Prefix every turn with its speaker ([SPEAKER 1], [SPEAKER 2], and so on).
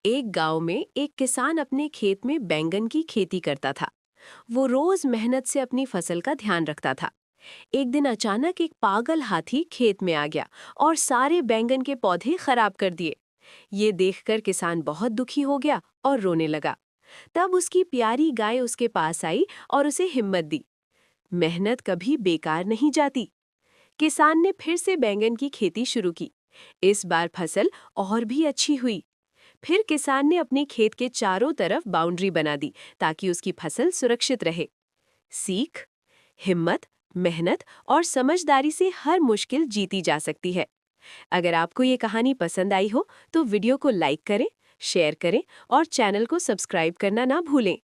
[SPEAKER 1] एक गांव में एक किसान अपने खेत में बैंगन की खेती करता था। वो रोज मेहनत से अपनी फसल का ध्यान रखता था। एक दिन अचानक एक पागल हाथी खेत में आ गया और सारे बैंगन के पौधे खराब कर दिए। ये देखकर किसान बहुत दुखी हो गया और रोने लगा। तब उसकी प्यारी गाय उसके पास आई और उसे हिम्मत दी। मेहनत कभी बेकार नहीं जाती। किसान ने फिर से बैंगन की खेती शुरू की। इस बार फसल और भी अच्छी हुई। फिर किसान ने अपने खेत के चारों तरफ बाउंड्री बना दी ताकि उसकी फसल सुरक्षित रहे। सीख, हिम्मत, मेहनत और समझदारी से हर मुश्किल जीती जा सकती है। अगर आपको ये कहानी पसंद आई हो तो वीडियो को लाइक करें, शेयर करें और चैनल को सब्सक्राइब करना ना भूलें।